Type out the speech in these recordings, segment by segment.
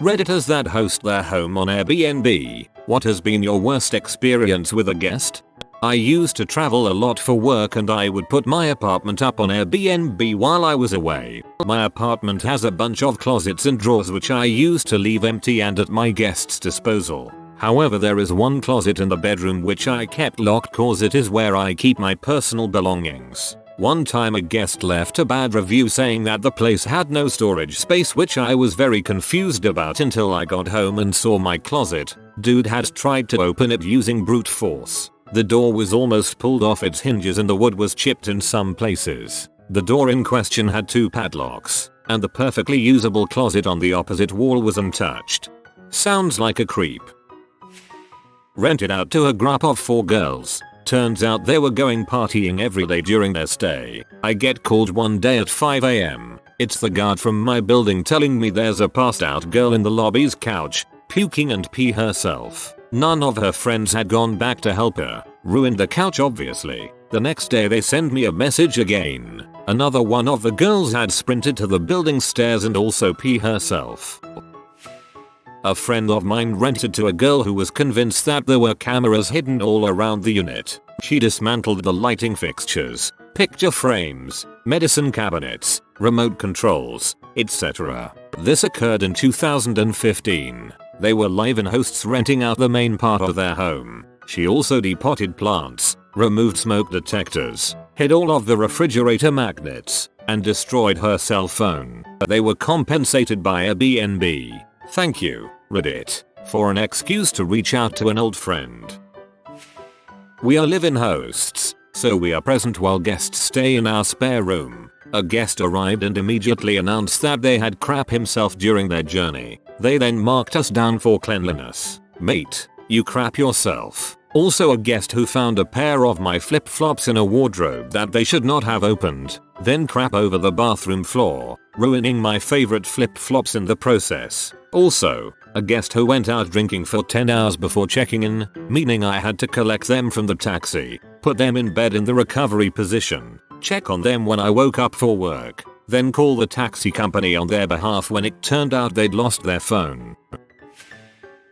Redditors that host their home on Airbnb, what has been your worst experience with a guest? I used to travel a lot for work and I would put my apartment up on Airbnb while I was away. My apartment has a bunch of closets and drawers which I used to leave empty and at my guest's disposal. However, there is one closet in the bedroom which I kept locked cause it is where I keep my personal belongings. One time a guest left a bad review saying that the place had no storage space, which I was very confused about until I got home and saw my closet. Dude had tried to open it using brute force. The door was almost pulled off its hinges and the wood was chipped in some places. The door in question had 2 padlocks, and the perfectly usable closet on the opposite wall was untouched. Sounds like a creep. Rented out to a group of 4 girls. Turns out they were going partying every day during their stay. I get called one day at 5 AM. It's the guard from my building telling me there's a passed out girl in the lobby's couch, puking and pee herself. None of her friends had gone back to help her. Ruined the couch obviously. The next day they send me a message again. Another one of the girls had sprinted to the building stairs and also pee herself. A friend of mine rented to a girl who was convinced that there were cameras hidden all around the unit. She dismantled the lighting fixtures, picture frames, medicine cabinets, remote controls, etc. This occurred in 2015. They were live-in hosts renting out the main part of their home. She also depotted plants, removed smoke detectors, hid all of the refrigerator magnets, and destroyed her cell phone. They were compensated by Airbnb. Thank you, Reddit, for an excuse to reach out to an old friend. We are live-in hosts, so we are present while guests stay in our spare room. A guest arrived and immediately announced that they had crap himself during their journey. They then marked us down for cleanliness. Mate, you crap yourself. Also a guest who found a pair of my flip-flops in a wardrobe that they should not have opened, then crap over the bathroom floor, ruining my favorite flip-flops in the process. Also, a guest who went out drinking for 10 hours before checking in, meaning I had to collect them from the taxi, put them in bed in the recovery position, check on them when I woke up for work, then call the taxi company on their behalf when it turned out they'd lost their phone.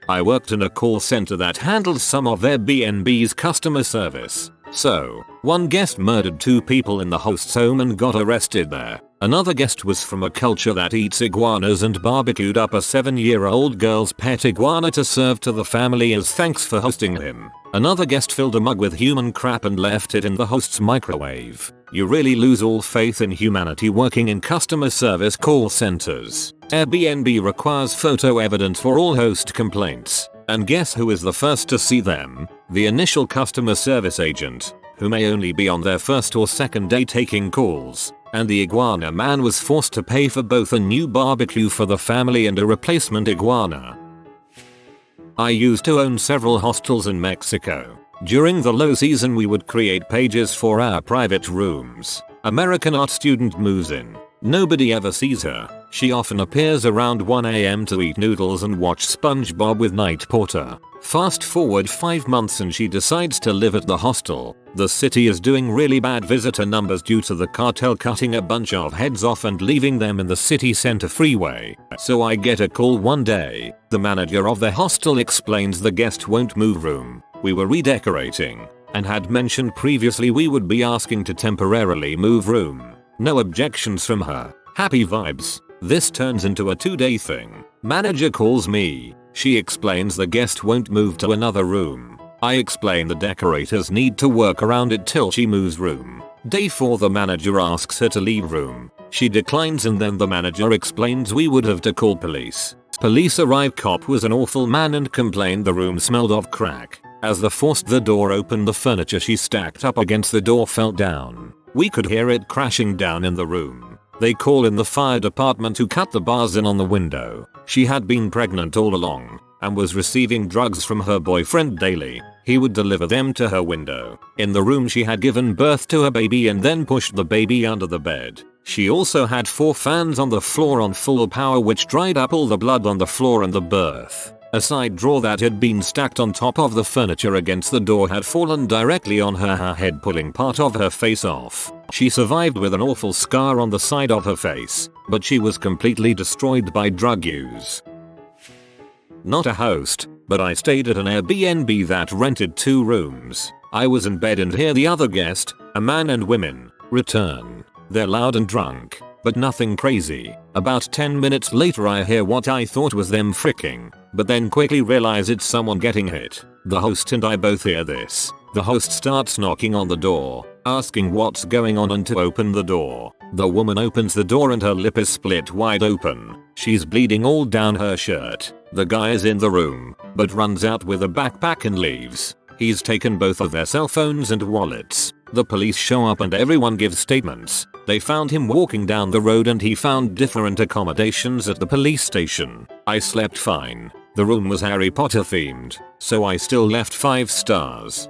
I worked in a call center that handled some of Airbnb's customer service. So, one guest murdered 2 people in the host's home and got arrested there. Another guest was from a culture that eats iguanas and barbecued up a 7-year-old girl's pet iguana to serve to the family as thanks for hosting him. Another guest filled a mug with human crap and left it in the host's microwave. You really lose all faith in humanity working in customer service call centers. Airbnb requires photo evidence for all host complaints. And guess who is the first to see them? The initial customer service agent, who may only be on their first or second day taking calls. And the iguana man was forced to pay for both a new barbecue for the family and a replacement iguana. I used to own several hostels in Mexico. During the low season we would create pages for our private rooms. American art student moves in. Nobody ever sees her. She often appears around 1 AM to eat noodles and watch SpongeBob with night porter. Fast forward 5 months and she decides to live at the hostel. The city is doing really bad visitor numbers due to the cartel cutting a bunch of heads off and leaving them in the city center freeway. So I get a call one day. The manager of the hostel explains the guest won't move room. We were redecorating and had mentioned previously we would be asking to temporarily move room. No objections from her. Happy vibes. This turns into a 2-day thing. Manager calls me. She explains the guest won't move to another room. I explain the decorators need to work around it till she moves room. Day 4 the manager asks her to leave room. She declines and then the manager explains we would have to call police. Police arrive. Cop was an awful man and complained the room smelled of crack. As they forced the door open the furniture she stacked up against the door fell down. We could hear it crashing down in the room. They call in the fire department who cut the bars in on the window. She had been pregnant all along and was receiving drugs from her boyfriend daily. He would deliver them to her window. In the room she had given birth to a baby and then pushed the baby under the bed. She also had 4 fans on the floor on full power which dried up all the blood on the floor and the birth. A side drawer that had been stacked on top of the furniture against the door had fallen directly on her head, pulling part of her face off. She survived with an awful scar on the side of her face, but she was completely destroyed by drug use. not a host, but I stayed at an Airbnb that rented 2 rooms. I was in bed and hear the other guest, a man and women, return. They're loud and drunk, but nothing crazy. About 10 minutes later I hear what I thought was them fricking, but then quickly realize it's someone getting hit. The host and I both hear this. The host starts knocking on the door, asking what's going on and to open the door. The woman opens the door and her lip is split wide open. She's bleeding all down her shirt. The guy is in the room, but runs out with a backpack and leaves. He's taken both of their cell phones and wallets. The police show up and everyone gives statements. They found him walking down the road and he found different accommodations at the police station. I slept fine. The room was Harry Potter themed, so I still left 5 stars.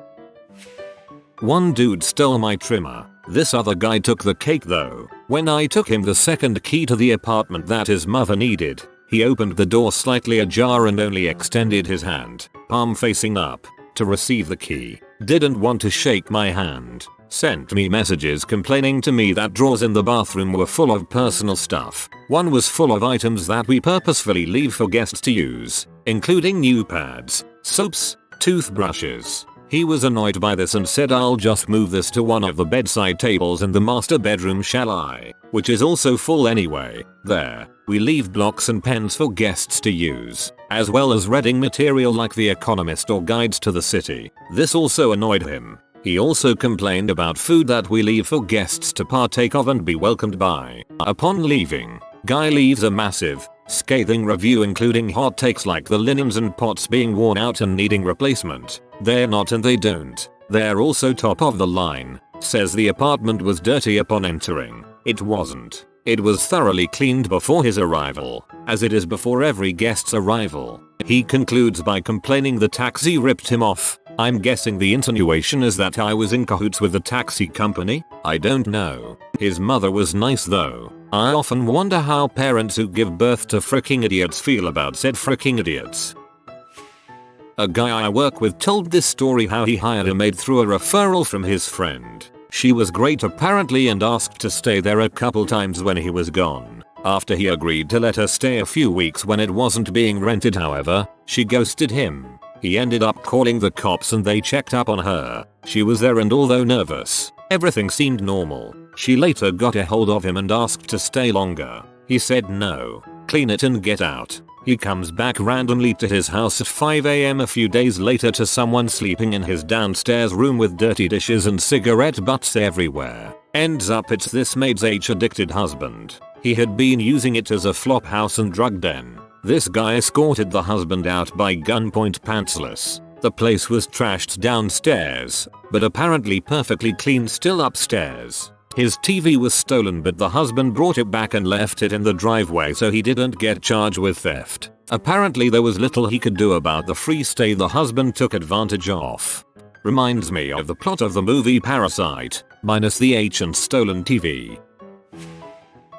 One dude stole my trimmer. This other guy took the cake though. When I took him the second key to the apartment that his mother needed, he opened the door slightly ajar and only extended his hand, palm facing up, to receive the key. Didn't want to shake my hand. Sent me messages complaining to me that drawers in the bathroom were full of personal stuff. One was full of items that we purposefully leave for guests to use, including new pads, soaps, toothbrushes. He was annoyed by this and said, I'll just move this to one of the bedside tables in the master bedroom, shall I? Which is also full anyway. There, we leave blocks and pens for guests to use, as well as reading material like The Economist or guides to the city. This also annoyed him. He also complained about food that we leave for guests to partake of and be welcomed by. Upon leaving, guy leaves a massive, scathing review including hot takes like the linens and pots being worn out and needing replacement. They're not and they don't. They're also top of the line. Says the apartment was dirty upon entering. It wasn't. It was thoroughly cleaned before his arrival, as it is before every guest's arrival. He concludes by complaining the taxi ripped him off. I'm guessing the insinuation is that I was in cahoots with the taxi company? I don't know. His mother was nice though. I often wonder how parents who give birth to fricking idiots feel about said fricking idiots. A guy I work with told this story how he hired a maid through a referral from his friend. She was great apparently and asked to stay there a couple times when he was gone. After he agreed to let her stay a few weeks when it wasn't being rented however, she ghosted him. He ended up calling the cops and they checked up on her. She was there and although nervous, everything seemed normal. She later got a hold of him and asked to stay longer. He said no. Clean it and get out. He comes back randomly to his house at 5 AM a few days later to someone sleeping in his downstairs room with dirty dishes and cigarette butts everywhere. Ends up it's this maid's age-addicted husband. He had been using it as a flop house and drug den. This guy escorted the husband out by gunpoint pantsless. The place was trashed downstairs, but apparently perfectly clean still upstairs. His TV was stolen but the husband brought it back and left it in the driveway so he didn't get charged with theft. Apparently there was little he could do about the free stay the husband took advantage of. Reminds me of the plot of the movie Parasite, minus the H and stolen TV.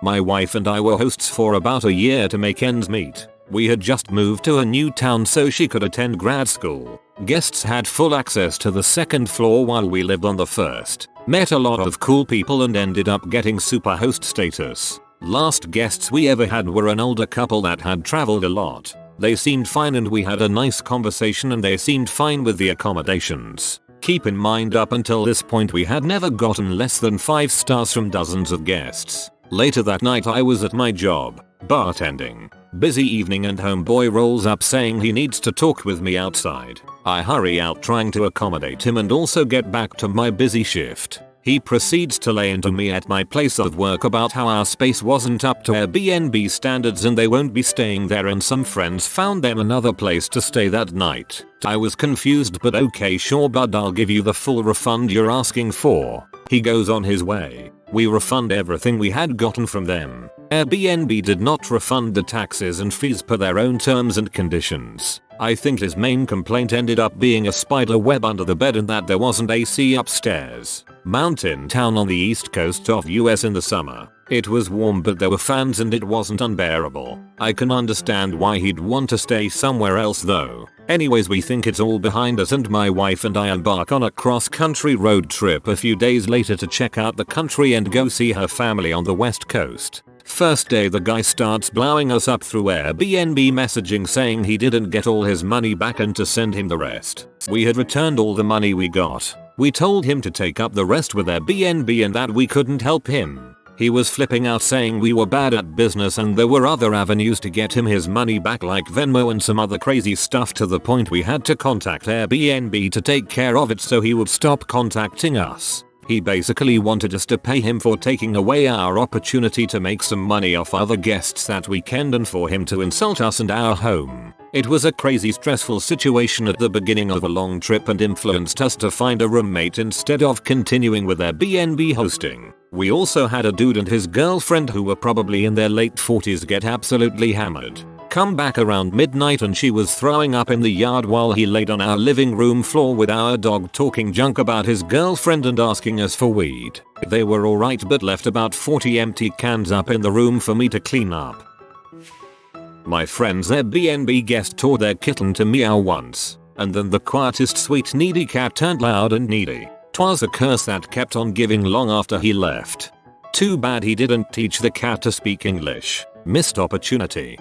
My wife and I were hosts for about a year to make ends meet. We had just moved to a new town so she could attend grad school. Guests had full access to the second floor while we lived on the first. Met a lot of cool people and ended up getting super host status. Last guests we ever had were an older couple that had traveled a lot. They seemed fine and we had a nice conversation and they seemed fine with the accommodations. Keep in mind up until this point we had never gotten less than 5 stars from dozens of guests. Later that night I was at my job, bartending. Busy evening and homeboy rolls up saying he needs to talk with me outside. I hurry out trying to accommodate him and also get back to my busy shift. He proceeds to lay into me at my place of work about how our space wasn't up to Airbnb standards and they won't be staying there and some friends found them another place to stay that night. I was confused but okay sure bud I'll give you the full refund you're asking for. He goes on his way. We refund everything we had gotten from them. Airbnb did not refund the taxes and fees per their own terms and conditions. I think his main complaint ended up being a spider web under the bed and that there wasn't AC upstairs. Mountain town on the east coast of US in the summer. It was warm but there were fans and it wasn't unbearable. I can understand why he'd want to stay somewhere else though. Anyways we think it's all behind us and my wife and I embark on a cross-country road trip a few days later to check out the country and go see her family on the west coast. First day the guy starts blowing us up through Airbnb messaging saying he didn't get all his money back and to send him the rest. We had returned all the money we got. We told him to take up the rest with Airbnb and that we couldn't help him. He was flipping out saying we were bad at business and there were other avenues to get him his money back like Venmo and some other crazy stuff, to the point we had to contact Airbnb to take care of it so he would stop contacting us. He basically wanted us to pay him for taking away our opportunity to make some money off other guests that weekend and for him to insult us and our home. It was a crazy stressful situation at the beginning of a long trip and influenced us to find a roommate instead of continuing with Airbnb hosting. We also had a dude and his girlfriend who were probably in their late 40s get absolutely hammered. Come back around midnight and she was throwing up in the yard while he laid on our living room floor with our dog talking junk about his girlfriend and asking us for weed. They were alright but left about 40 empty cans up in the room for me to clean up. My friend's Airbnb guest taught their kitten to meow once, and then the quietest sweet needy cat turned loud and needy. 'Twas a curse that kept on giving long after he left. Too bad he didn't teach the cat to speak English. Missed opportunity.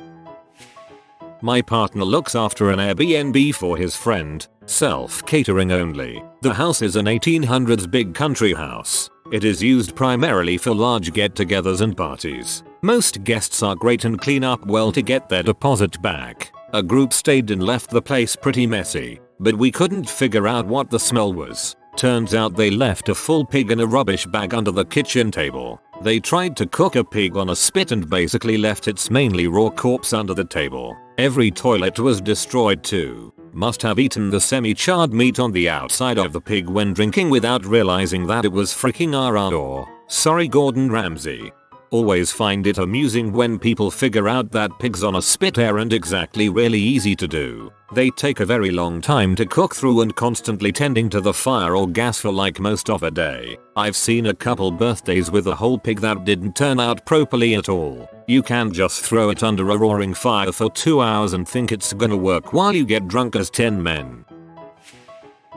My partner looks after an Airbnb for his friend, self-catering only. The house is an 1800s big country house. It is used primarily for large get-togethers and parties. Most guests are great and clean up well to get their deposit back. A group stayed and left the place pretty messy, but we couldn't figure out what the smell was. Turns out they left a full pig in a rubbish bag under the kitchen table. They tried to cook a pig on a spit and basically left its mainly raw corpse under the table. Every toilet was destroyed too. Must have eaten the semi-charred meat on the outside of the pig when drinking without realizing that it was freaking RR. Sorry Gordon Ramsay. Always find it amusing when people figure out that pigs on a spit aren't exactly really easy to do. They take a very long time to cook through and constantly tending to the fire or gas for like most of a day. I've seen a couple birthdays with a whole pig that didn't turn out properly at all. You can't just throw it under a roaring fire for 2 hours and think it's gonna work while you get drunk as 10 men.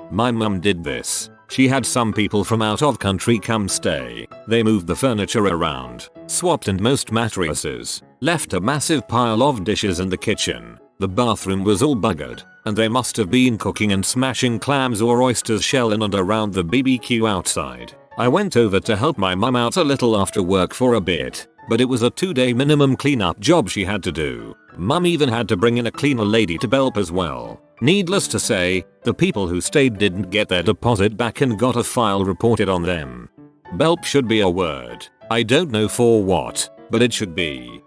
My mum did this. She had some people from out of country come stay. They moved the furniture around, swapped and most mattresses, left a massive pile of dishes in the kitchen. The bathroom was all buggered, and they must have been cooking and smashing clams or oysters shell in and around the BBQ outside. I went over to help my mum out a little after work for a bit, but it was a 2-day minimum cleanup job she had to do. Mum even had to bring in a cleaner lady to help as well. Needless to say, the people who stayed didn't get their deposit back and got a file reported on them. Belp should be a word. I don't know for what, but it should be.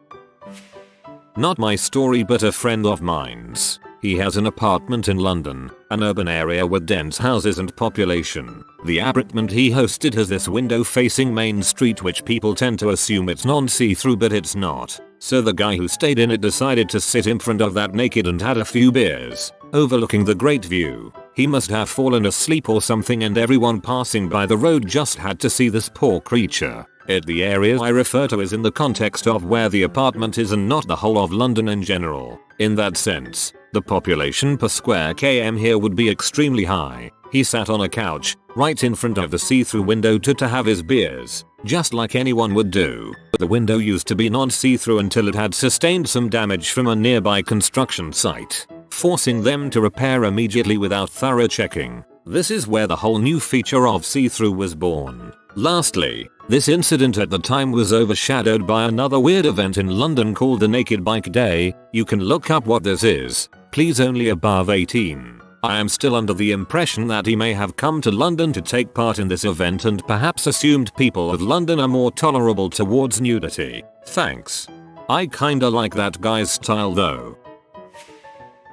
Not my story but a friend of mine's. He has an apartment in London, an urban area with dense houses and population. The apartment he hosted has this window facing Main Street, which people tend to assume it's non-see-through, but it's not. So the guy who stayed in it decided to sit in front of that naked and had a few beers, overlooking the great view. He must have fallen asleep or something and everyone passing by the road just had to see this poor creature. The area I refer to is in the context of where the apartment is and not the whole of London in general. In that sense, the population per square km here would be extremely high. He sat on a couch, right in front of the see-through window to have his beers, just like anyone would do. The window used to be non-see-through until it had sustained some damage from a nearby construction site, forcing them to repair immediately without thorough checking. This is where the whole new feature of see-through was born. Lastly, this incident at the time was overshadowed by another weird event in London called the Naked Bike Day. You can look up what this is. Please only above 18. I am still under the impression that he may have come to London to take part in this event and perhaps assumed people of London are more tolerable towards nudity. Thanks. I kinda like that guy's style though.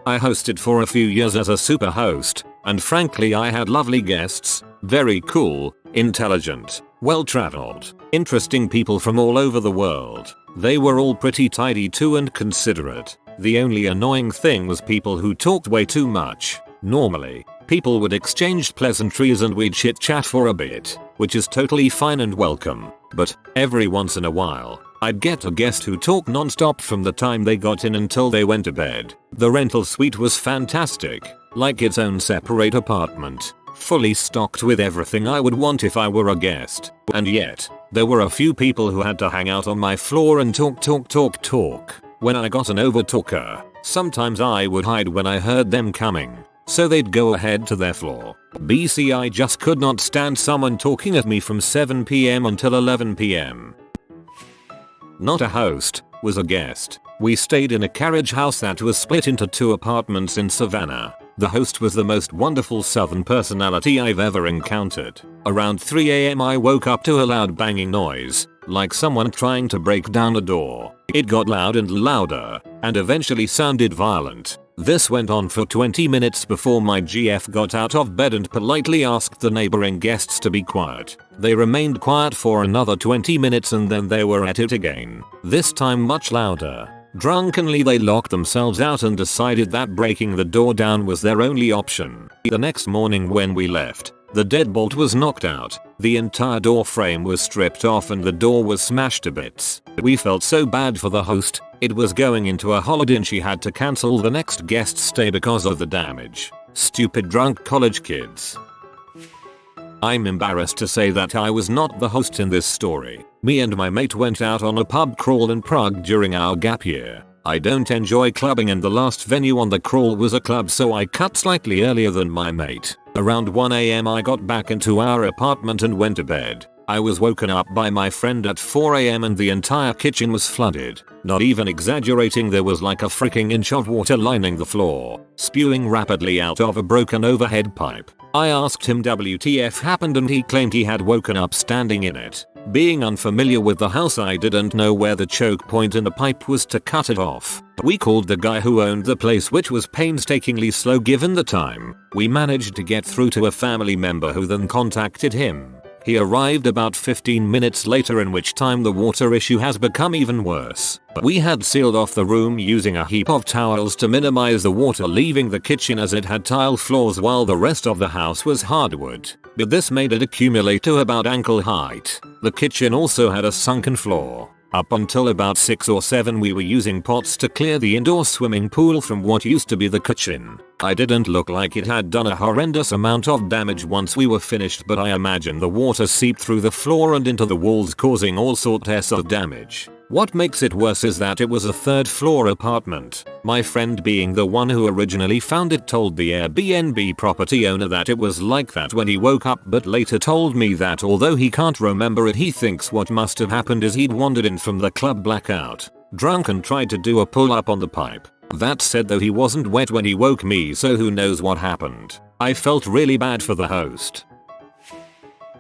I hosted for a few years as a super host, and frankly I had lovely guests, very cool, intelligent, well-traveled, interesting people from all over the world. They were all pretty tidy too and considerate. The only annoying thing was people who talked way too much. Normally, people would exchange pleasantries and we'd chit-chat for a bit, which is totally fine and welcome. But every once in a while, I'd get a guest who talked non-stop from the time they got in until they went to bed. The rental suite was fantastic, like its own separate apartment, fully stocked with everything I would want if I were a guest. And yet, There were a few people who had to hang out on my floor and talk. When I got an overtalker, sometimes I would hide when I heard them coming, so they'd go ahead to their floor. BC, I just could not stand someone talking at me from 7 PM until 11 PM. Not a host, was a guest. We stayed in a carriage house that was split into 2 apartments in Savannah. The host was the most wonderful southern personality I've ever encountered. Around 3 AM I woke up to a loud banging noise, like someone trying to break down a door. It got loud and louder, and eventually sounded violent. This went on for 20 minutes before my GF got out of bed and politely asked the neighboring guests to be quiet. They remained quiet for another 20 minutes and then they were at it again, this time much louder. Drunkenly they locked themselves out and decided that breaking the door down was their only option. The next morning when we left, the deadbolt was knocked out, the entire door frame was stripped off and the door was smashed to bits. We felt so bad for the host. It was going into a holiday and she had to cancel the next guest stay because of the damage. Stupid drunk college kids. I'm embarrassed to say that I was not the host in this story. Me and my mate went out on a pub crawl in Prague during our gap year. I don't enjoy clubbing and the last venue on the crawl was a club, so I cut slightly earlier than my mate. Around 1 AM I got back into our apartment and went to bed. I was woken up by my friend at 4 AM and the entire kitchen was flooded. Not even exaggerating, there was like a freaking inch of water lining the floor, spewing rapidly out of a broken overhead pipe. I asked him WTF happened and he claimed he had woken up standing in it. Being unfamiliar with the house, I didn't know where the choke point in the pipe was to cut it off. We called the guy who owned the place, which was painstakingly slow given the time. We managed to get through to a family member who then contacted him. He arrived about 15 minutes later, in which time the water issue has become even worse. We had sealed off the room using a heap of towels to minimize the water leaving the kitchen, as it had tile floors while the rest of the house was hardwood. But this made it accumulate to about ankle height. The kitchen also had a sunken floor. Up until about 6 or 7 we were using pots to clear the indoor swimming pool from what used to be the kitchen. I didn't look like it had done a horrendous amount of damage once we were finished, but I imagine the water seeped through the floor and into the walls, causing all sorts of damage. What makes it worse is that it was a 3rd floor apartment. My friend, being the one who originally found it, told the Airbnb property owner that it was like that when he woke up, but later told me that although he can't remember it, he thinks what must have happened is he'd wandered in from the club blackout, drunk, and tried to do a pull up on the pipe. That said, though, he wasn't wet when he woke me, so who knows what happened. I felt really bad for the host.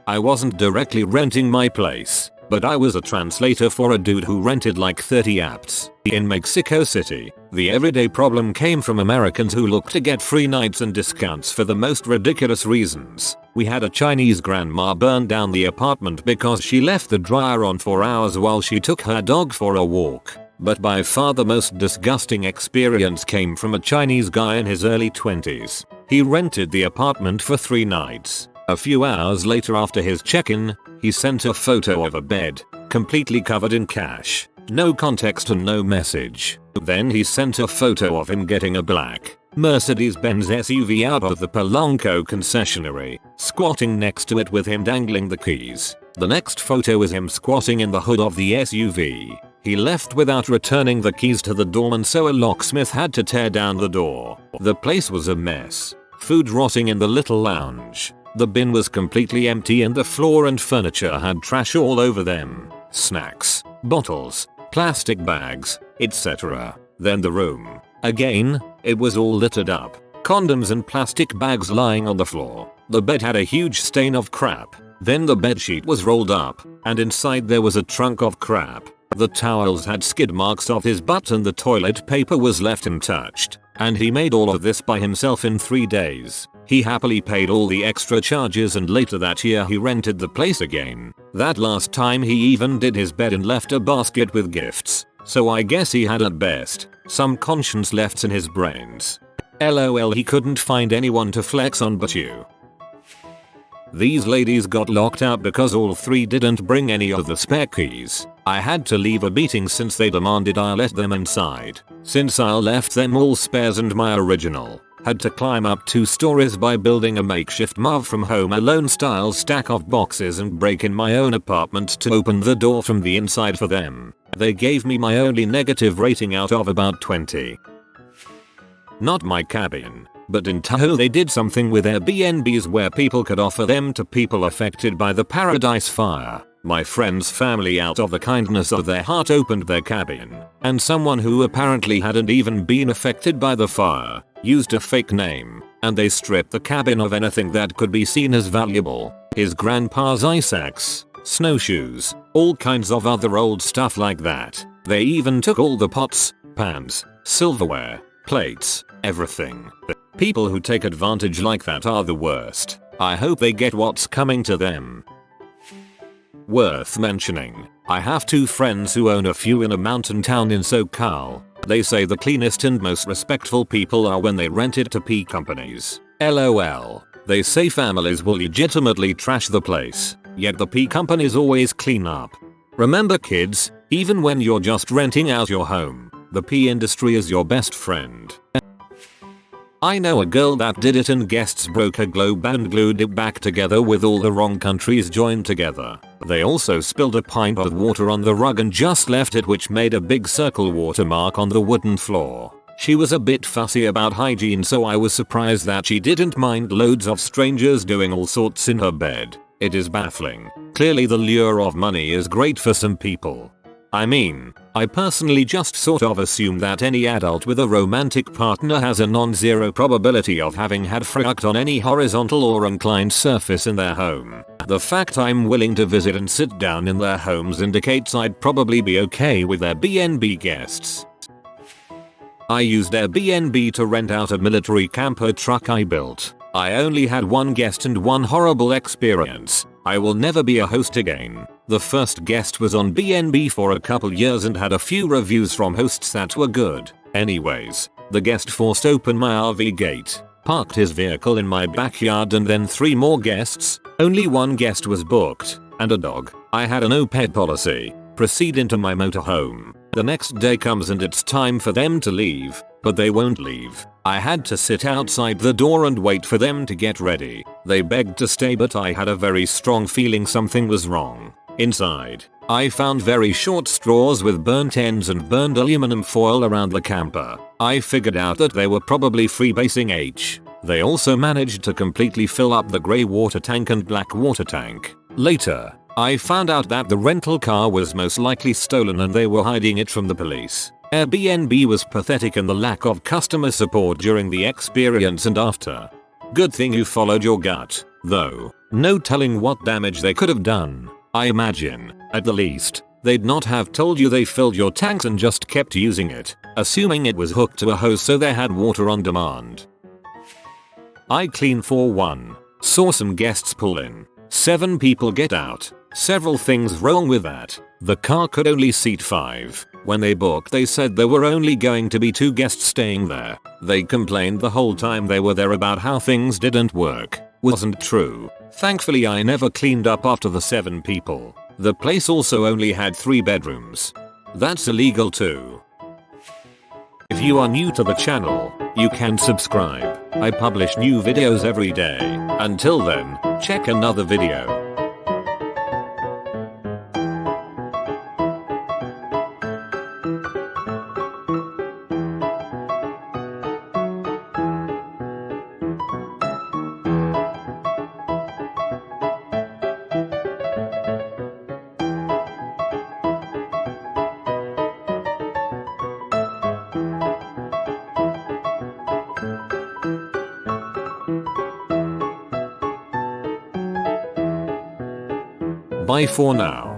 I wasn't directly renting my place, but I was a translator for a dude who rented like 30 apps in Mexico City. The everyday problem came from Americans who looked to get free nights and discounts for the most ridiculous reasons. We had a Chinese grandma burn down the apartment because she left the dryer on for hours while she took her dog for a walk. But by far the most disgusting experience came from a Chinese guy in his early 20s. He rented the apartment for 3 nights. A few hours later, after his check-in, he sent a photo of a bed, completely covered in cash. No context and no message. Then he sent a photo of him getting a black Mercedes-Benz SUV out of the Polanco concessionary, squatting next to it with him dangling the keys. The next photo is him squatting in the hood of the SUV. He left without returning the keys to the doorman, so a locksmith had to tear down the door. The place was a mess. Food rotting in the little lounge. The bin was completely empty and the floor and furniture had trash all over them. Snacks, bottles, plastic bags, etc. Then the room. Again, it was all littered up. Condoms and plastic bags lying on the floor. The bed had a huge stain of crap. Then the bedsheet was rolled up, and inside there was a trunk of crap. The towels had skid marks of his butt and the toilet paper was left untouched. And he made all of this by himself in 3 days. He happily paid all the extra charges, and later that year he rented the place again. That last time he even did his bed and left a basket with gifts. So I guess he had at best some conscience left in his brains. LOL, he couldn't find anyone to flex on but you. These ladies got locked out because all 3 didn't bring any of the spare keys. I had to leave a beating since they demanded I let them inside. Since I left them all spares and my original, Had to climb up 2 stories by building a makeshift Marv from Home Alone style stack of boxes and break in my own apartment to open the door from the inside for them. They gave me my only negative rating out of about 20. Not my cabin, but in Tahoe they did something with Airbnbs where people could offer them to people affected by the Paradise Fire. My friend's family out of the kindness of their heart opened their cabin, and someone who apparently hadn't even been affected by the fire used a fake name, and they stripped the cabin of anything that could be seen as valuable. His grandpa's ice axe, snowshoes, all kinds of other old stuff like that. They even took all the pots, pans, silverware, plates, everything. People who take advantage like that are the worst. I hope they get what's coming to them. Worth mentioning, I have 2 friends who own a few in a mountain town in SoCal. They say the cleanest and most respectful people are when they rent it to P companies. LOL. They say families will legitimately trash the place, yet the P companies always clean up. Remember kids, even when you're just renting out your home, the P industry is your best friend. I know a girl that did it and guests broke a globe and glued it back together with all the wrong countries joined together. They also spilled a pint of water on the rug and just left it, which made a big circle watermark on the wooden floor. She was a bit fussy about hygiene, so I was surprised that she didn't mind loads of strangers doing all sorts in her bed. It is baffling. Clearly the lure of money is great for some people. I mean, I personally just sort of assume that any adult with a romantic partner has a non-zero probability of having had fruct on any horizontal or inclined surface in their home. The fact I'm willing to visit and sit down in their homes indicates I'd probably be okay with Airbnb guests. I used Airbnb to rent out a military camper truck I built. I only had 1 guest and 1 horrible experience. I will never be a host again. The first guest was on BNB for a couple years and had a few reviews from hosts that were good. Anyways, the guest forced open my RV gate, parked his vehicle in my backyard, and then 3 more guests, only 1 guest was booked, and a dog. I had a no pet policy. Proceed into my motorhome. The next day comes and it's time for them to leave, but they won't leave. I had to sit outside the door and wait for them to get ready. They begged to stay, but I had a very strong feeling something was wrong. Inside, I found very short straws with burnt ends and burned aluminum foil around the camper. I figured out that they were probably freebasing H. They also managed to completely fill up the grey water tank and black water tank. Later, I found out that the rental car was most likely stolen and they were hiding it from the police. Airbnb was pathetic in the lack of customer support during the experience and after. Good thing you followed your gut, though. No telling what damage they could have done. I imagine, at the least, they'd not have told you they filled your tanks and just kept using it, assuming it was hooked to a hose so they had water on demand. I clean for 1. Saw some guests pull in. 7 people get out. Several things wrong with that. The car could only seat 5. When they booked they said there were only going to be 2 guests staying there. They complained the whole time they were there about how things didn't work. Wasn't true. Thankfully I never cleaned up after the 7 people. The place also only had 3 bedrooms. That's illegal too. If you are new to the channel, you can subscribe. I publish new videos every day. Until then, check another video. Bye for now.